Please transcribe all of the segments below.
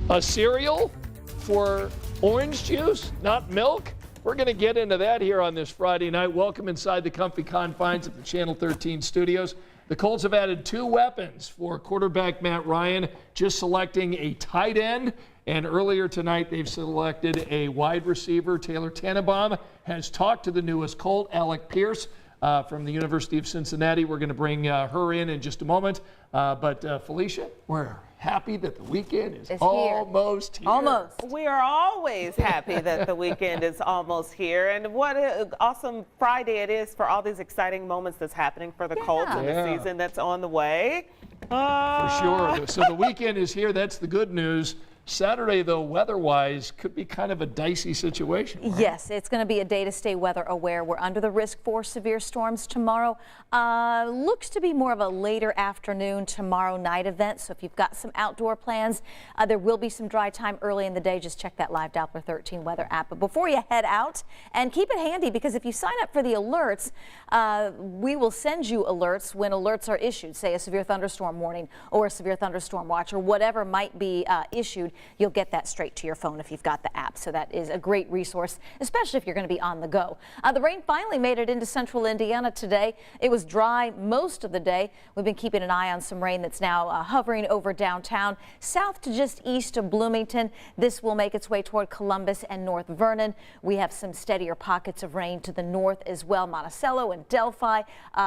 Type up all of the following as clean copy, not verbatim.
A cereal for orange juice, not milk? We're going to get into that here on this Friday night. Welcome inside the comfy confines of the Channel 13 studios. The Colts have added 2 weapons for quarterback Matt Ryan, just selecting a tight end. And earlier tonight, they've selected a wide receiver. Taylor Tannenbaum has talked to the newest Colt, Alec Pierce, from the University of Cincinnati. We're going to bring her in just a moment. But Felicia, we're happy that the weekend is almost here. Almost. We are always happy that the weekend is almost here. And what an awesome Friday it is for all these exciting moments that's happening for the Colts in the season that's on the way. For sure. So the weekend is here. That's the good news. Saturday, though, weather-wise, could be kind of a dicey situation. Right? Yes, it's going to be a day to stay weather aware. We're under the risk for severe storms tomorrow. Looks to be more of a later afternoon tomorrow night event. So if you've got some outdoor plans, there will be some dry time early in the day. Just check that Live Doppler 13 weather app. But before you head out, and keep it handy, because if you sign up for the alerts, we will send you alerts when alerts are issued, say a severe thunderstorm warning or a severe thunderstorm watch or whatever might be issued. You'll get that straight to your phone if you've got the app. So that is a great resource, especially if you're going to be on the go. The rain finally made it into central Indiana today. It was dry most of the day. We've been keeping an eye on some rain that's now hovering over downtown, south to just east of Bloomington. This will make its way toward Columbus and North Vernon. We have some steadier pockets of rain to the north as well. Monticello and Delphi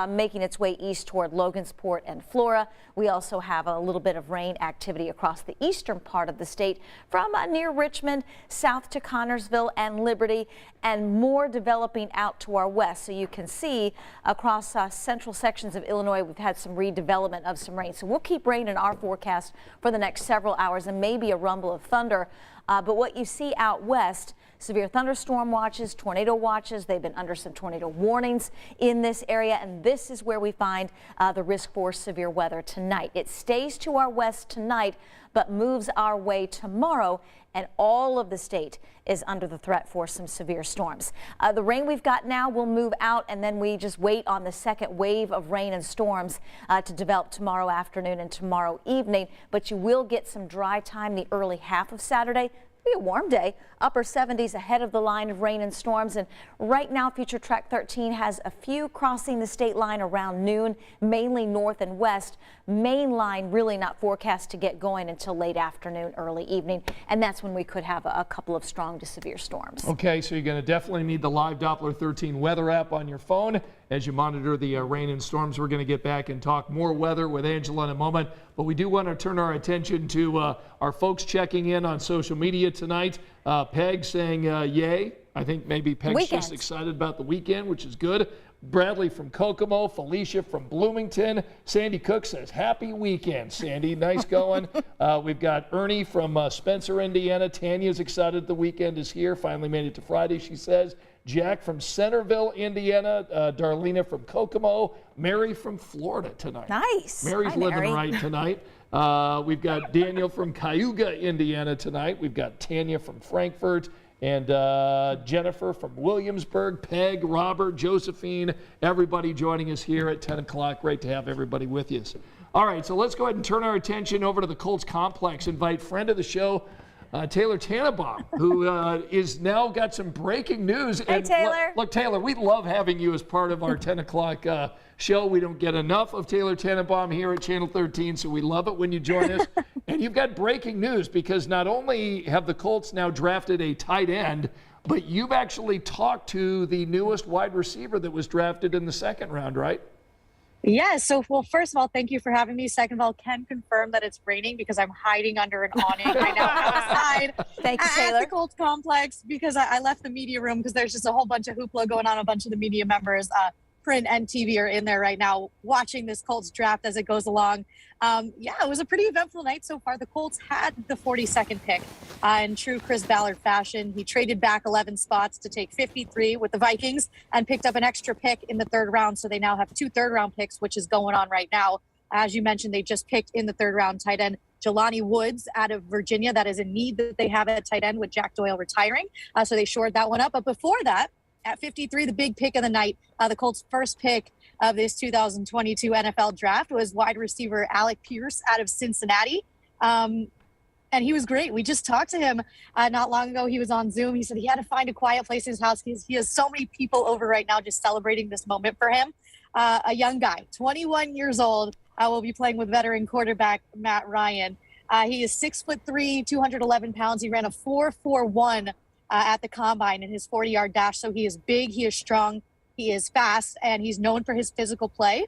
making its way east toward Logansport and Flora. We also have a little bit of rain activity across the eastern part of the state from near Richmond south to Connorsville and Liberty, and more developing out to our west. So you can see across central sections of Illinois, we've had some redevelopment of some rain. So we'll keep rain in our forecast for the next several hours and maybe a rumble of thunder. But what you see out west, severe thunderstorm watches, tornado watches, they've been under some tornado warnings in this area, and this is where we find the risk for severe weather tonight. It stays to our west tonight, but moves our way tomorrow, and all of the state is under the threat for some severe storms. The rain we've got now will move out, and then we just wait on the second wave of rain and storms to develop tomorrow afternoon and tomorrow evening. But you will get some dry time the early half of Saturday. Be a warm day, upper 70s ahead of the line of rain and storms. And right now, Future Track 13 has a few crossing the state line around noon, mainly north and west. Main line really not forecast to get going until late afternoon, early evening, and that's when we could have a couple of strong to severe storms. Okay, so you're going to definitely need the Live Doppler 13 weather app on your phone as you monitor the rain and storms. We're going to get back and talk more weather with Angela in a moment, but we do want to turn our attention to our folks checking in on social media tonight. Peg saying yay. I think maybe Peg's just excited about the weekend, which is good. Bradley from Kokomo, Felicia from Bloomington. Sandy Cook says, happy weekend, Sandy. Nice going. We've got Ernie from Spencer, Indiana. Tanya's excited the weekend is here. Finally made it to Friday, she says. Jack from Centerville, Indiana. Darlena from Kokomo. Mary from Florida tonight. Nice. Mary's living right tonight. We've got Daniel from Cayuga, Indiana tonight. We've got Tanya from Frankfurt. And Jennifer from Williamsburg, Peg, Robert, Josephine, everybody joining us here at 10 o'clock. Great to have everybody with you. All right, so let's go ahead and turn our attention over to the Colts complex. Invite friend of the show, Taylor Tannenbaum, who is now got some breaking news. Hey, Taylor. Look, Taylor, we love having you as part of our 10 o'clock show. We don't get enough of Taylor Tannenbaum here at Channel 13, so we love it when you join us. And you've got breaking news, because not only have the Colts now drafted a tight end, but you've actually talked to the newest wide receiver that was drafted in the second round, right? Yeah, so, well, first of all, thank you for having me. Second of all, can confirm that it's raining because I'm hiding under an awning right now outside Thank you, Taylor. at the Colts complex, because I left the media room because there's just a whole bunch of hoopla going on. A bunch of the media members, print and TV, are in there right now watching this Colts draft as it goes along. Yeah, it was a pretty eventful night so far. The Colts had the 42nd pick in true Chris Ballard fashion. He traded back 11 spots to take 53 with the Vikings and picked up an extra pick in the third round. So they now have 2 third-round picks, which is going on right now. As you mentioned, they just picked in the third round tight end Jelani Woods out of Virginia. That is a need that they have at tight end with Jack Doyle retiring. So they shored that one up. But before that, at 53, the big pick of the night, the Colts' first pick of this 2022 NFL draft was wide receiver Alec Pierce out of Cincinnati. And he was great. We just talked to him not long ago. He was on Zoom. He said he had to find a quiet place in his house. He has so many people over right now just celebrating this moment for him. A young guy, 21 years old, will be playing with veteran quarterback Matt Ryan. He is 6'3", 211 pounds. He ran a 4.41 at the combine in his 40-yard dash. So he is big, he is strong, he is fast, and he's known for his physical play.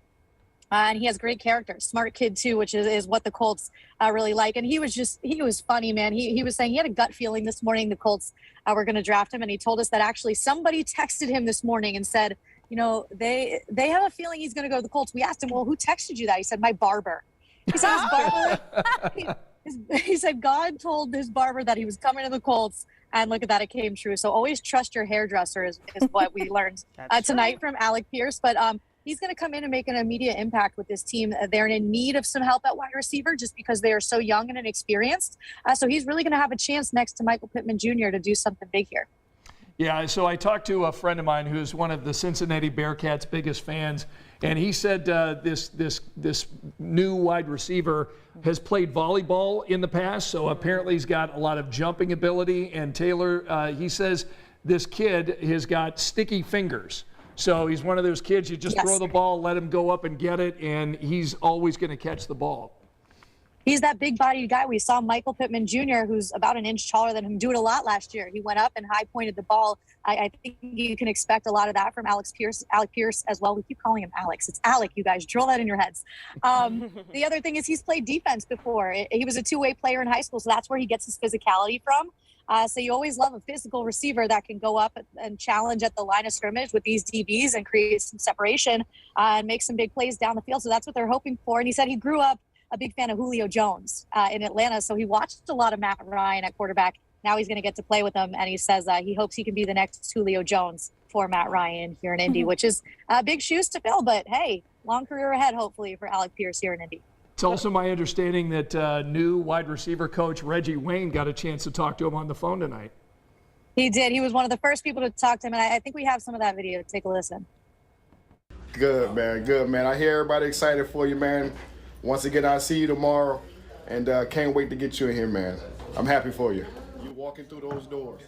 And he has great character, smart kid too, which is what the Colts really like. And he was funny, man. He was saying he had a gut feeling this morning the Colts were going to draft him. And he told us that actually somebody texted him this morning and said, you know, they have a feeling he's going to go to the Colts. We asked him, well, who texted you that? He said, my barber. He said, his barber, he said God told his barber that he was coming to the Colts. And look at that, it came true. So always trust your hairdresser is what we learned tonight from Alec Pierce. But he's going to come in and make an immediate impact with this team. They're in need of some help at wide receiver just because they are so young and inexperienced. So he's really going to have a chance next to Michael Pittman Jr. to do something big here. Yeah, so I talked to a friend of mine who's one of the Cincinnati Bearcats' biggest fans, and he said this new wide receiver has played volleyball in the past, so apparently he's got a lot of jumping ability. And Taylor, he says this kid has got sticky fingers. So he's one of those kids, you just throw the ball, let him go up and get it, and he's always going to catch the ball. He's that big-bodied guy. We saw Michael Pittman Jr., who's about an inch taller than him, do it a lot last year. He went up and high-pointed the ball. I think you can expect a lot of that from Alec Pierce as well. We keep calling him Alex. It's Alec, you guys. Drill that in your heads. The other thing is he's played defense before. He was a two-way player in high school, so that's where he gets his physicality from. So you always love a physical receiver that can go up and challenge at the line of scrimmage with these DBs and create some separation and make some big plays down the field. So that's what they're hoping for. And he said he grew up a big fan of Julio Jones in Atlanta. So he watched a lot of Matt Ryan at quarterback. Now he's going to get to play with him. And he says he hopes he can be the next Julio Jones for Matt Ryan here in Indy, which is big shoes to fill. But hey, long career ahead, hopefully, for Alec Pierce here in Indy. It's also my understanding that new wide receiver coach Reggie Wayne got a chance to talk to him on the phone tonight. He did. He was one of the first people to talk to him. And I think we have some of that video. Take a listen. Good, man. Good, man. I hear everybody excited for you, man. Once again, I'll see you tomorrow, and can't wait to get you in here, man. I'm happy for you. You're walking through those doors.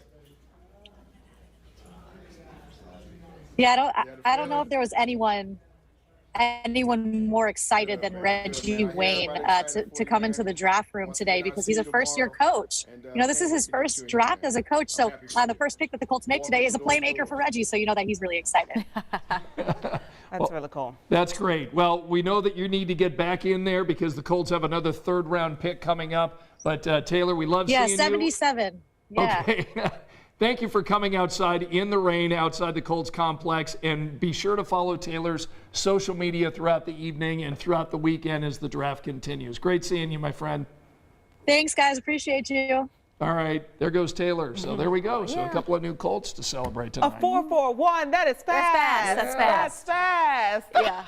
Yeah, I don't know if there was anyone more excited than Reggie Wayne to come into the draft room today because he's a first-year coach. You know, this is his first draft as a coach, so the first pick that the Colts make today is a playmaker for Reggie, so you know that he's really excited. That's really cool. That's great. Well, we know that you need to get back in there because the Colts have another third-round pick coming up. But, Taylor, we love seeing you. 77. Yeah. Okay. Thank you for coming outside in the rain outside the Colts complex. And be sure to follow Taylor's social media throughout the evening and throughout the weekend as the draft continues. Great seeing you, my friend. Thanks, guys. Appreciate you. All right, there goes Taylor. So there we go. So a couple of new Colts to celebrate tonight. A 4.41, that is fast. That's fast. That's fast. Yeah.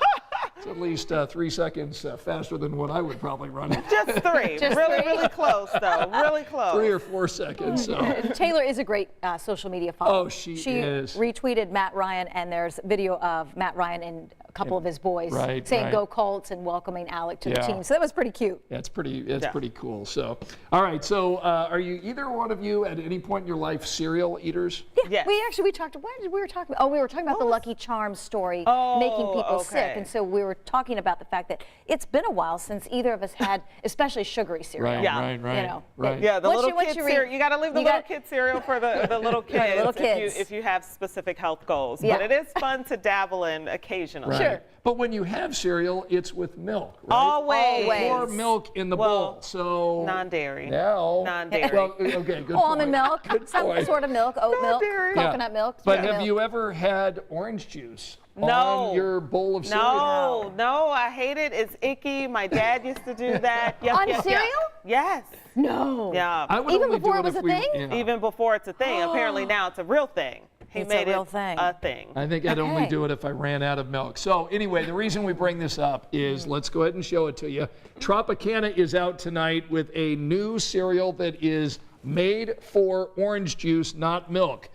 It's at least 3 seconds faster than what I would probably run. Just three. Really close, though. Really close. 3 or 4 seconds. So. Taylor is a great social media follower. Oh, she is. She retweeted Matt Ryan, and there's video of Matt Ryan and a couple of his boys saying "Go Colts" and welcoming Alec to the team. So that was pretty cute. That's pretty cool. So, all right. So, are you either one of you at any point in your life cereal eaters? Yeah. Yes. We talked. What did we were talking about? Oh, we were talking about the Lucky Charms story making people sick, and so we were talking about the fact that it's been a while since either of us had, especially sugary cereal. Right. You know, right. Yeah, the little kid cereal. You got to leave the little kid cereal for the little kids, if you have specific health goals. Yeah. But it is fun to dabble in occasionally. Right. Sure. But when you have cereal, it's with milk, right? Always. More milk in the bowl. So non-dairy. No. Non-dairy. Well, okay, good Almond point. milk, some sort of milk, oat milk, coconut milk. But have you ever had orange juice No. on your bowl of cereal? No, I hate it. It's icky. My dad used to do that. On cereal? Yes. No. Yeah. I would Even only before do it was if a thing? Yeah. Even before it's a thing. Apparently now it's a real thing. He It's made a real it thing. a thing. I think I'd only Okay. do it if I ran out of milk. So anyway, the reason we bring this up is, let's go ahead and show it to you. Tropicana is out tonight with a new cereal that is made for orange juice, not milk.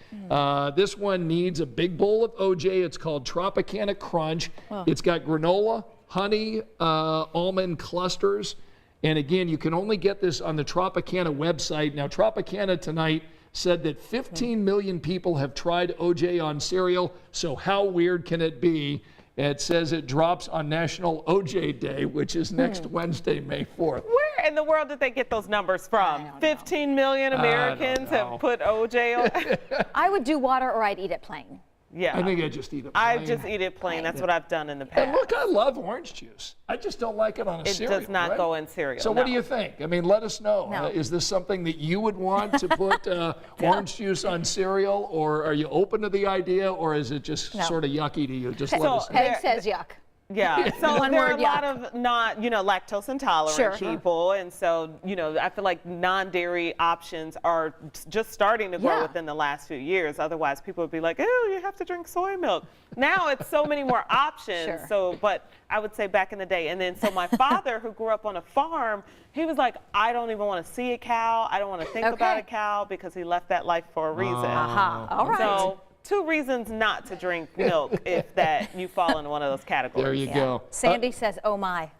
This one needs a big bowl of OJ. It's called Tropicana Crunch. It's got granola, honey, almond clusters, And again, you can only get this on the Tropicana website. Now, Tropicana tonight said that 15 million people have tried OJ on cereal. So how weird can it be? It says it drops on National OJ Day, which is next Wednesday, May 4th. Where in the world did they get those numbers from? 15 million Americans have put OJ on. I would do water or I'd eat it plain. Yeah. I think I just eat it plain. I just eat it plain. That's what I've done in the past. And look, I love orange juice. I just don't like it on a cereal. It does not go in cereal. So what do you think? I mean, let us know. No. Is this something that you would want to put orange juice on cereal, or are you open to the idea, or is it just sort of yucky to you? Just let us know. Peg says yuck. Yeah, so One there are word, a lot yuck. of not, lactose intolerant people, and so, I feel like non-dairy options are just starting to grow within the last few years. Otherwise, people would be like, "Oh, you have to drink soy milk." Now it's so many more options. So, but I would say back in the day, and then so my father, who grew up on a farm, he was like, "I don't even want to see a cow. I don't want to think about a cow," because he left that life for a reason. All right. So, 2 reasons not to drink milk if that you fall into one of those categories. There you go. Sandy says, oh my.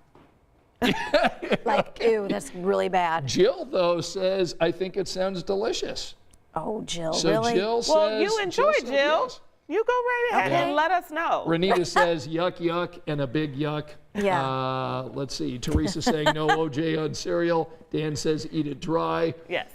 Like, ew, that's really bad. Jill, though, says, I think it sounds delicious. Oh, Jill, So really? Jill says, Well, you enjoy, says Jill. yes. You go right ahead and let us know. Renita says, yuck, yuck, and a big yuck. Yeah. Let's see. Teresa saying, no OJ on cereal. Dan says, eat it dry. Yes.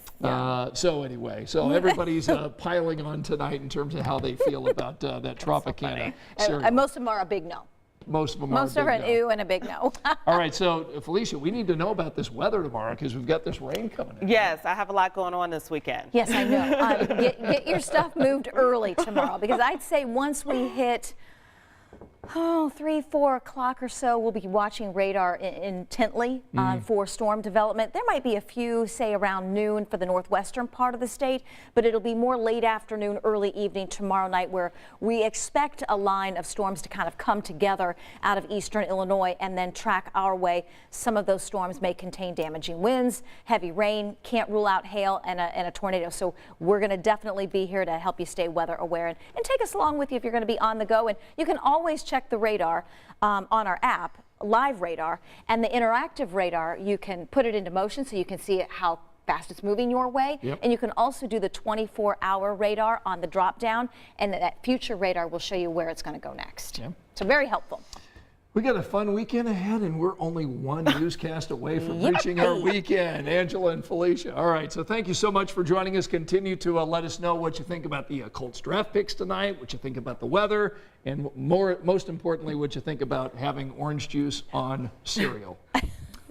So anyway, everybody's piling on tonight in terms of how they feel about that Tropicana cereal. And most of them are a big no. Most of them Most are are a an big no. ew and a big no. All right, so Felicia, we need to know about this weather tomorrow because we've got this rain coming in. Yes, I have a lot going on this weekend. Yes, I know. Get your stuff moved early tomorrow, because I'd say once we hit 3, 4 o'clock or so, we'll be watching radar intently for storm development. There might be a few, say, around noon for the northwestern part of the state, but it'll be more late afternoon, early evening tomorrow night, where we expect a line of storms to kind of come together out of eastern Illinois and then track our way. Some of those storms may contain damaging winds, heavy rain, can't rule out hail and a tornado. So we're going to definitely be here to help you stay weather aware and take us along with you if you're going to be on the go. And you can always check the radar on our app, live radar, and the interactive radar. You can put it into motion so you can see how fast it's moving your way. And you can also do the 24-hour radar on the drop down, and that future radar will show you where it's going to go next. So very helpful. We got a fun weekend ahead, and we're only one newscast away from reaching our weekend. Angela and Felicia. All right, so thank you so much for joining us. Continue to let us know what you think about the Colts draft picks tonight, what you think about the weather, and most importantly, what you think about having orange juice on cereal.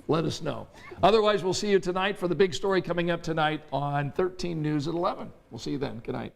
Let us know. Otherwise, we'll see you tonight for the big story coming up tonight on 13 News at 11. We'll see you then. Good night.